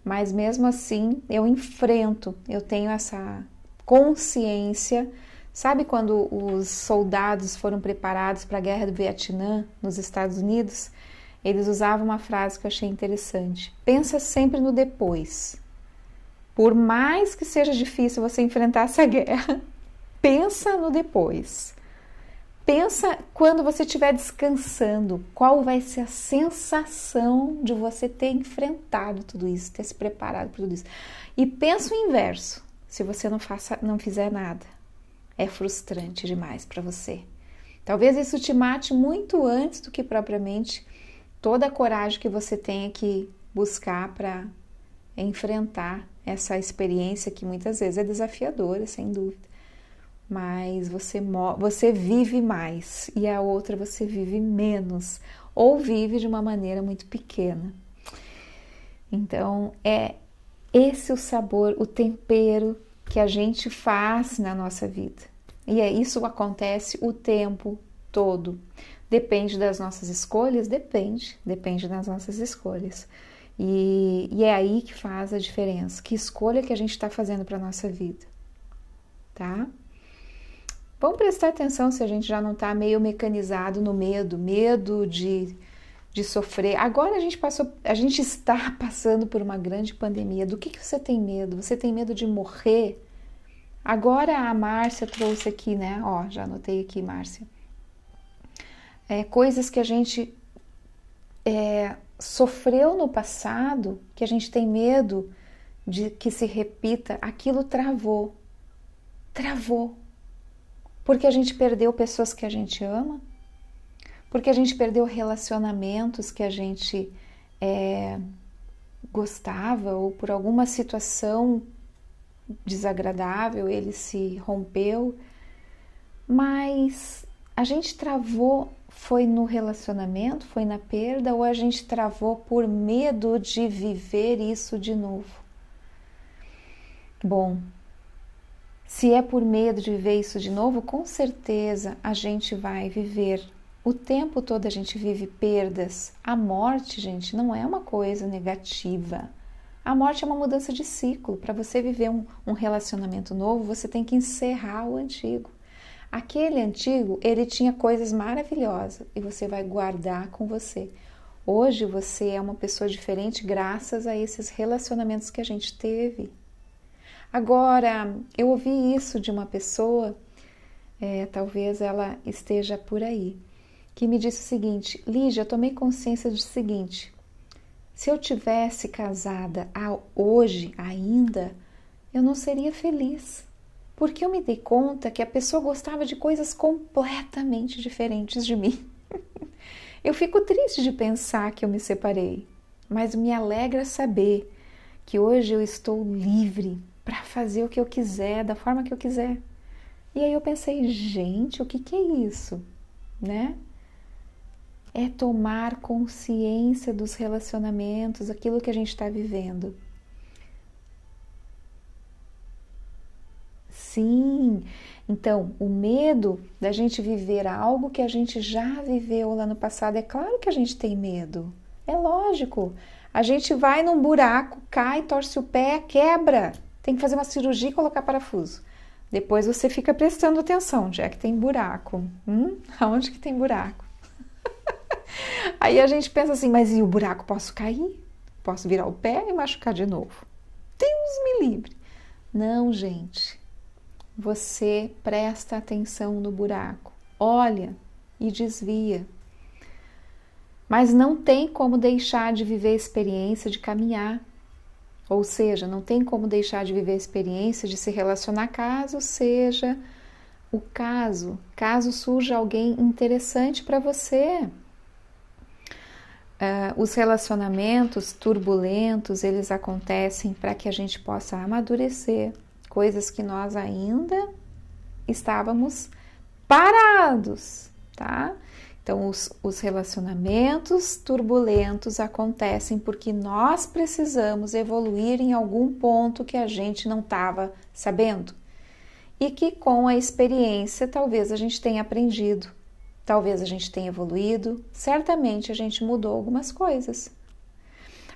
Mas mesmo assim eu enfrento, eu tenho essa consciência. Sabe quando os soldados foram preparados para a Guerra do Vietnã nos Estados Unidos? Eles usavam uma frase que eu achei interessante. Pensa sempre no depois. Por mais que seja difícil você enfrentar essa guerra, pensa no depois. Pensa quando você estiver descansando, qual vai ser a sensação de você ter enfrentado tudo isso, ter se preparado para tudo isso. E pensa o inverso, se você não fizer nada. É frustrante demais para você. Talvez isso te mate muito antes do que propriamente toda a coragem que você tenha que buscar para enfrentar essa experiência que muitas vezes é desafiadora, sem dúvida. Mas você vive mais e a outra você vive menos ou vive de uma maneira muito pequena. Então é esse o sabor, o tempero que a gente faz na nossa vida. E isso acontece o tempo todo. Depende das nossas escolhas? Depende das nossas escolhas. E é aí que faz a diferença. Que escolha que a gente está fazendo para a nossa vida, tá? Vamos prestar atenção se a gente já não está meio mecanizado no medo de sofrer. Agora a gente está passando por uma grande pandemia. Do que você tem medo? Você tem medo de morrer? Agora a Márcia trouxe aqui, né? Ó, já anotei aqui, Márcia. Coisas que a gente sofreu no passado, que a gente tem medo de que se repita, aquilo travou. Porque a gente perdeu pessoas que a gente ama, porque a gente perdeu relacionamentos que a gente gostava, ou por alguma situação desagradável ele se rompeu, mas a gente travou, foi no relacionamento, foi na perda, ou a gente travou por medo de viver isso de novo? Bom, se é por medo de viver isso de novo, com certeza a gente vai viver. O tempo todo a gente vive perdas. A morte, gente, não é uma coisa negativa. A morte é uma mudança de ciclo. Para você viver um relacionamento novo, você tem que encerrar o antigo. Aquele antigo, ele tinha coisas maravilhosas e você vai guardar com você. Hoje você é uma pessoa diferente graças a esses relacionamentos que a gente teve. Agora, eu ouvi isso de uma pessoa, talvez ela esteja por aí, que me disse o seguinte: Lígia, eu tomei consciência do seguinte, se eu tivesse casada hoje ainda, eu não seria feliz, porque eu me dei conta que a pessoa gostava de coisas completamente diferentes de mim. Eu fico triste de pensar que eu me separei, mas me alegra saber que hoje eu estou livre para fazer o que eu quiser, da forma que eu quiser. E aí eu pensei, gente, o que é isso, né? É tomar consciência dos relacionamentos, aquilo que a gente está vivendo. Sim, então o medo da gente viver algo que a gente já viveu lá no passado, é claro que a gente tem medo, é lógico. A gente vai num buraco, cai, torce o pé, quebra, tem que fazer uma cirurgia e colocar parafuso. Depois você fica prestando atenção, onde é que tem buraco? Aonde que tem buraco? Aí a gente pensa assim, mas e o buraco, posso cair? Posso virar o pé e machucar de novo? Deus me livre. Não, gente. Você presta atenção no buraco, olha e desvia. Mas não tem como deixar de viver a experiência de caminhar. Ou seja, não tem como deixar de viver a experiência de se relacionar caso seja o caso surja alguém interessante para você. Os relacionamentos turbulentos, eles acontecem para que a gente possa amadurecer coisas que nós ainda estávamos parados, tá? Então, os relacionamentos turbulentos acontecem porque nós precisamos evoluir em algum ponto que a gente não estava sabendo e que com a experiência talvez a gente tenha aprendido, talvez a gente tenha evoluído, certamente a gente mudou algumas coisas.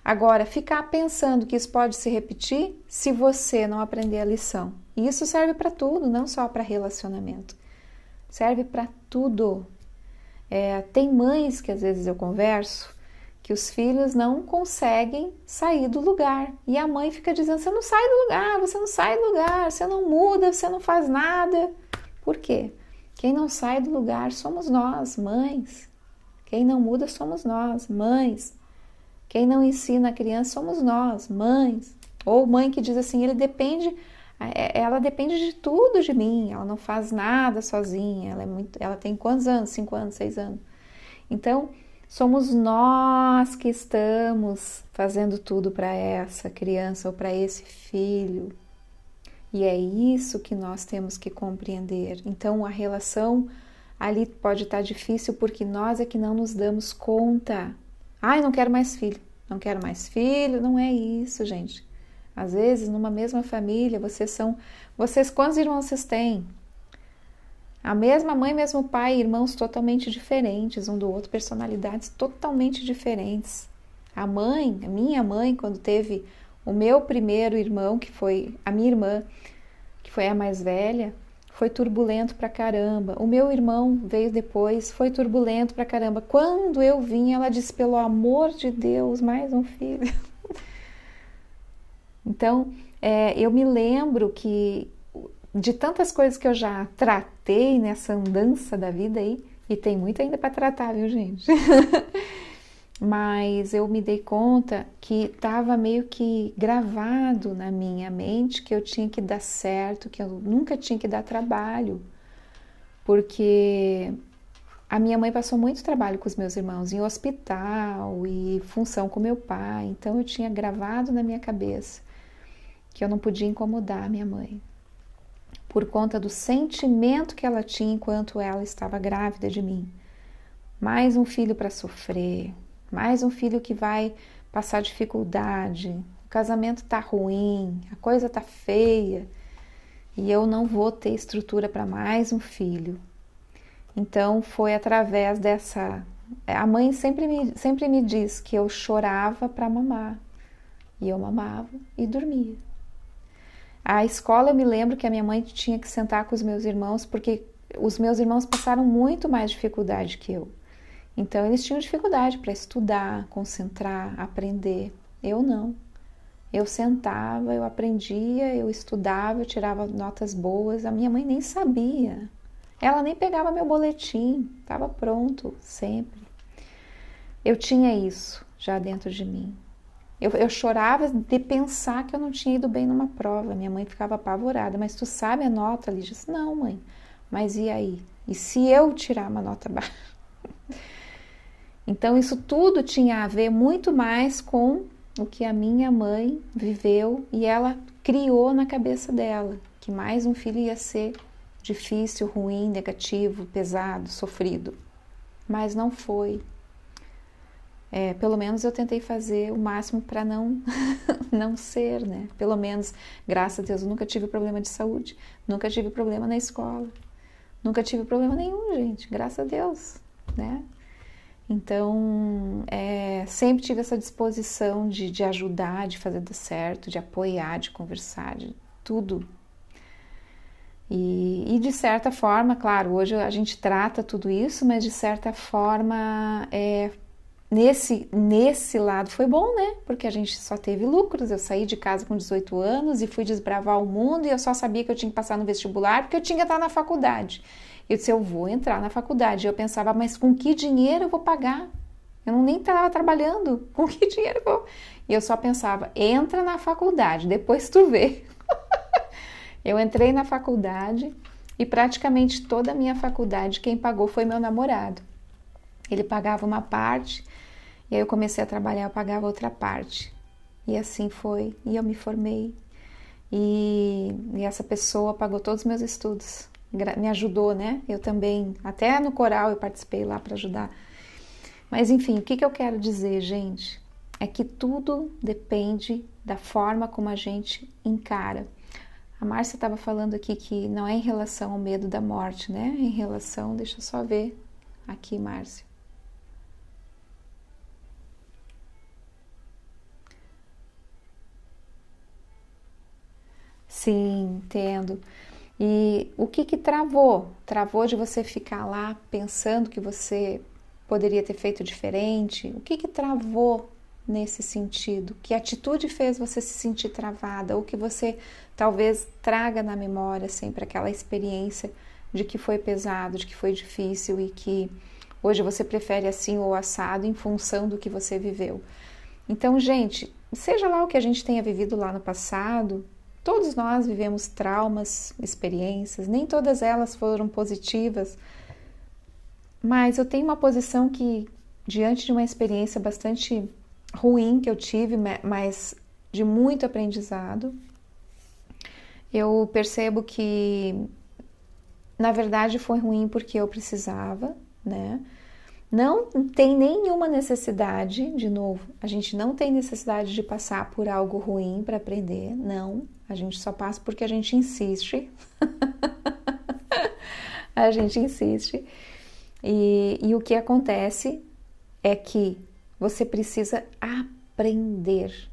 Agora, ficar pensando que isso pode se repetir se você não aprender a lição. E isso serve para tudo, não só para relacionamento. Serve para tudo. Tem mães que às vezes eu converso que os filhos não conseguem sair do lugar. E a mãe fica dizendo, você não sai do lugar, você não sai do lugar, você não muda, você não faz nada. Por quê? Quem não sai do lugar somos nós, mães. Quem não muda somos nós, mães. Quem não ensina a criança somos nós, mães. Ou mãe que diz assim, ela depende de tudo de mim, ela não faz nada sozinha, ela tem quantos anos? 5 anos, 6 anos. Então, somos nós que estamos fazendo tudo para essa criança ou para esse filho. E é isso que nós temos que compreender. Então, a relação ali pode estar difícil porque nós é que não nos damos conta. Ai, não quero mais filho, não quero mais filho, não é isso, gente. Às vezes, numa mesma família, quantos irmãos vocês têm? A mesma mãe, mesmo pai, irmãos totalmente diferentes um do outro, personalidades totalmente diferentes. A minha mãe, quando teve o meu primeiro irmão, que foi a minha irmã, que foi a mais velha, foi turbulento pra caramba. O meu irmão veio depois, foi turbulento pra caramba. Quando eu vim, ela disse, pelo amor de Deus, mais um filho. Então, eu me lembro que de tantas coisas que eu já tratei nessa andança da vida aí, e tem muito ainda para tratar, viu, gente? Mas eu me dei conta que estava meio que gravado na minha mente que eu tinha que dar certo, que eu nunca tinha que dar trabalho, porque a minha mãe passou muito trabalho com os meus irmãos em hospital e função com meu pai, então eu tinha gravado na minha cabeça que eu não podia incomodar a minha mãe, por conta do sentimento que ela tinha enquanto ela estava grávida de mim. Mais um filho para sofrer, mais um filho que vai passar dificuldade, o casamento tá ruim, a coisa tá feia, e eu não vou ter estrutura para mais um filho. Então foi através dessa... A mãe sempre me diz que eu chorava para mamar, e eu mamava e dormia. A escola, eu me lembro que a minha mãe tinha que sentar com os meus irmãos, porque os meus irmãos passaram muito mais dificuldade que eu. Então, eles tinham dificuldade para estudar, concentrar, aprender. Eu não. Eu sentava, eu aprendia, eu estudava, eu tirava notas boas. A minha mãe nem sabia. Ela nem pegava meu boletim. Estava pronto, sempre. Eu tinha isso já dentro de mim. Eu chorava de pensar que eu não tinha ido bem numa prova. Minha mãe ficava apavorada. Mas tu sabe a nota? Ela disse, não, mãe. Mas e aí? E se eu tirar uma nota baixa? Então, isso tudo tinha a ver muito mais com o que a minha mãe viveu e ela criou na cabeça dela, que mais um filho ia ser difícil, ruim, negativo, pesado, sofrido. Mas não foi. Pelo menos eu tentei fazer o máximo para não, não ser, né? Pelo menos, graças a Deus, eu nunca tive problema de saúde, nunca tive problema na escola, nunca tive problema nenhum, gente, graças a Deus, né? Então, sempre tive essa disposição de ajudar, de fazer dar certo, de apoiar, de conversar, de tudo. E de certa forma, claro, hoje a gente trata tudo isso, mas de certa forma, nesse lado foi bom, né? Porque a gente só teve lucros. Eu saí de casa com 18 anos e fui desbravar o mundo e eu só sabia que eu tinha que passar no vestibular porque eu tinha que estar na faculdade. Eu disse, eu vou entrar na faculdade. E eu pensava, mas com que dinheiro eu vou pagar? Eu nem estava trabalhando. Com que dinheiro eu vou? E eu só pensava, entra na faculdade, depois tu vê. Eu entrei na faculdade e praticamente toda a minha faculdade quem pagou foi meu namorado. Ele pagava uma parte e aí eu comecei a trabalhar, eu pagava outra parte. E assim foi, e eu me formei. E essa pessoa pagou todos os meus estudos, me ajudou, né? Eu também, até no coral eu participei lá para ajudar. Mas enfim, o que eu quero dizer, gente? É que tudo depende da forma como a gente encara. A Márcia estava falando aqui que não é em relação ao medo da morte, né? É em relação, deixa eu só ver aqui, Márcia. Sim, entendo. E o que travou? Travou de você ficar lá pensando que você poderia ter feito diferente? O que travou nesse sentido? Que atitude fez você se sentir travada? Ou que você talvez traga na memória sempre aquela experiência de que foi pesado, de que foi difícil e que hoje você prefere assim ou assado em função do que você viveu. Então, gente, seja lá o que a gente tenha vivido lá no passado, todos nós vivemos traumas, experiências, nem todas elas foram positivas, mas eu tenho uma posição que, diante de uma experiência bastante ruim que eu tive, mas de muito aprendizado, eu percebo que, na verdade, foi ruim porque eu precisava, né? Não tem nenhuma necessidade, de novo, a gente não tem necessidade de passar por algo ruim para aprender, não. A gente só passa porque a gente insiste. A gente insiste. E o que acontece é que você precisa aprender.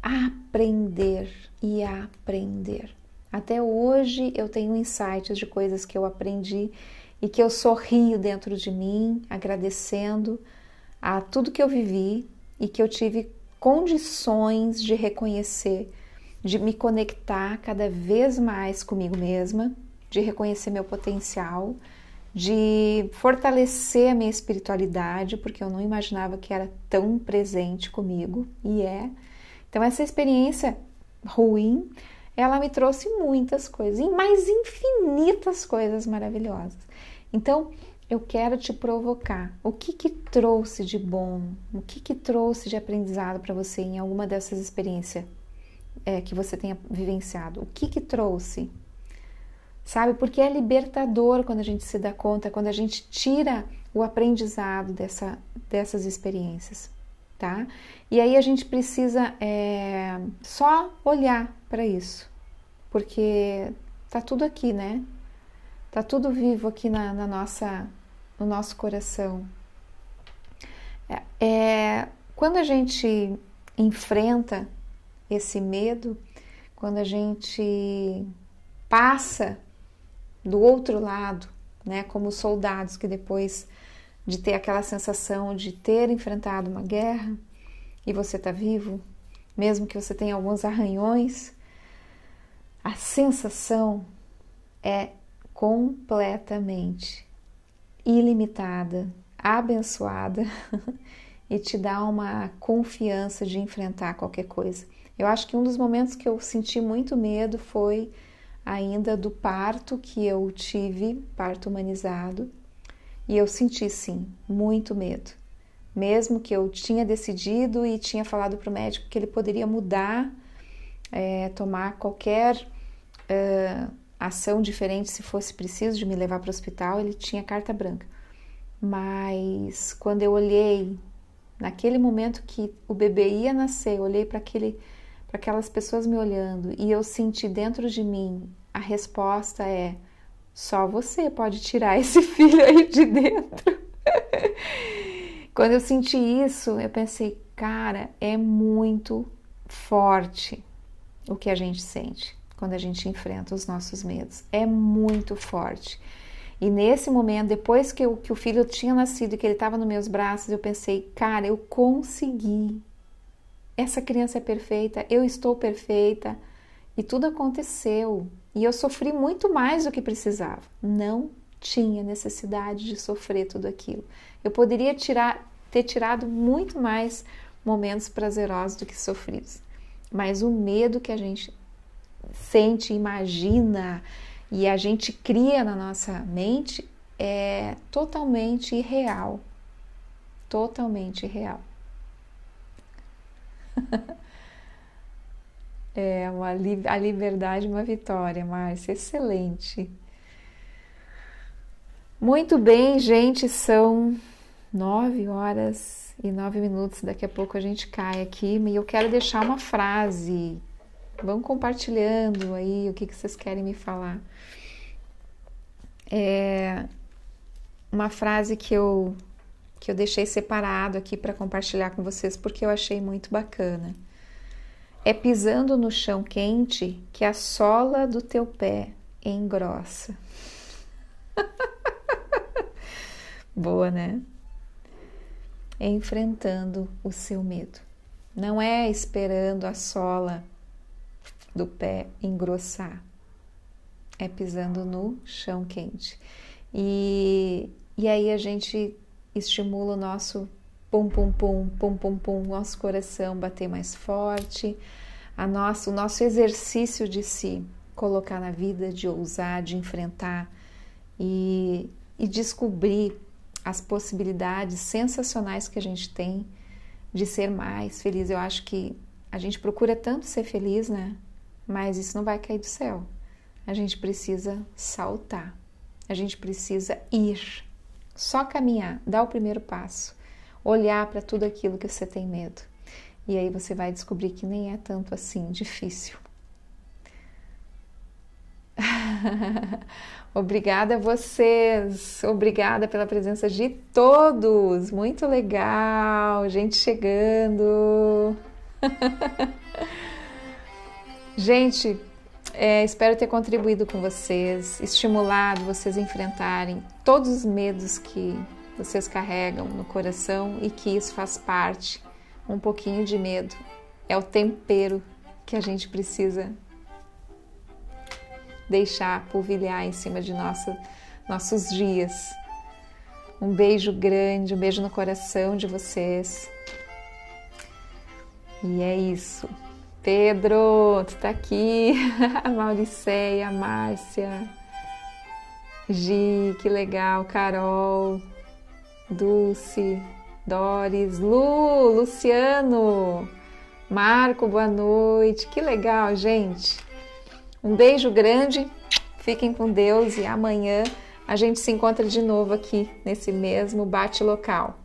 Aprender e aprender. Até hoje eu tenho insights de coisas que eu aprendi e que eu sorrio dentro de mim, agradecendo a tudo que eu vivi e que eu tive condições de reconhecer, de me conectar cada vez mais comigo mesma, de reconhecer meu potencial, de fortalecer a minha espiritualidade, porque eu não imaginava que era tão presente comigo, e é. Então essa experiência ruim, ela me trouxe muitas coisas, mas infinitas coisas maravilhosas. Então, eu quero te provocar. O que trouxe de bom? O que trouxe de aprendizado para você em alguma dessas experiências que você tenha vivenciado? O que trouxe? Sabe? Porque é libertador quando a gente se dá conta, quando a gente tira o aprendizado dessas experiências, tá? E aí a gente precisa só olhar para isso, porque tá tudo aqui, né? Tá tudo vivo aqui no nosso coração. Quando a gente enfrenta esse medo, quando a gente passa do outro lado, né, como os soldados que depois de ter aquela sensação de ter enfrentado uma guerra e você tá vivo, mesmo que você tenha alguns arranhões, a sensação é completamente ilimitada, abençoada e te dá uma confiança de enfrentar qualquer coisa. Eu acho que um dos momentos que eu senti muito medo foi ainda do parto que eu tive, parto humanizado, e eu senti sim, muito medo. Mesmo que eu tinha decidido e tinha falado para o médico que ele poderia mudar, tomar qualquer ação diferente se fosse preciso de me levar para o hospital, ele tinha carta branca. Mas quando eu olhei Naquele momento que o bebê ia nascer, eu olhei para aquelas pessoas me olhando e eu senti dentro de mim, a resposta é: só você pode tirar esse filho aí de dentro. Quando eu senti isso, eu pensei, cara, é muito forte o que a gente sente quando a gente enfrenta os nossos medos. É muito forte. E nesse momento, depois que o filho tinha nascido e que ele estava nos meus braços, eu pensei, cara, eu consegui. Essa criança é perfeita, eu estou perfeita. E tudo aconteceu. E eu sofri muito mais do que precisava. Não tinha necessidade de sofrer tudo aquilo. Eu poderia ter tirado muito mais momentos prazerosos do que sofridos. Mas o medo que a gente sente, imagina e a gente cria na nossa mente é totalmente irreal. Totalmente irreal. A liberdade é uma vitória, Márcia. Excelente. Muito bem, gente. São 9h09. Daqui a pouco a gente cai aqui. E eu quero deixar uma frase. Vão compartilhando aí o que vocês querem me falar. Uma frase que eu deixei separado aqui para compartilhar com vocês porque eu achei muito bacana. É pisando no chão quente que a sola do teu pé engrossa. Boa, né? É enfrentando o seu medo. Não é esperando a sola do pé engrossar. É pisando no chão quente. E aí a gente estimula o nosso pum, pum, pum, pum, pum, pum, nosso coração bater mais forte, o nosso exercício de se colocar na vida, de ousar, de enfrentar e descobrir as possibilidades sensacionais que a gente tem de ser mais feliz. Eu acho que a gente procura tanto ser feliz, né? Mas isso não vai cair do céu. A gente precisa saltar, a gente precisa ir, só caminhar, dar o primeiro passo, olhar para tudo aquilo que você tem medo. E aí você vai descobrir que nem é tanto assim difícil. Obrigada a vocês, obrigada pela presença de todos, muito legal, gente chegando. Gente, espero ter contribuído com vocês, estimulado vocês a enfrentarem todos os medos que vocês carregam no coração e que isso faz parte, um pouquinho de medo. É o tempero que a gente precisa deixar polvilhar em cima de nossos dias. Um beijo grande, um beijo no coração de vocês. E é isso. Pedro, tu tá aqui. A Mauriceia, a Márcia, Gi, que legal, Carol, Dulce, Doris, Luciano, Marco, boa noite. Que legal, gente. Um beijo grande, fiquem com Deus e amanhã a gente se encontra de novo aqui nesse mesmo bate-local.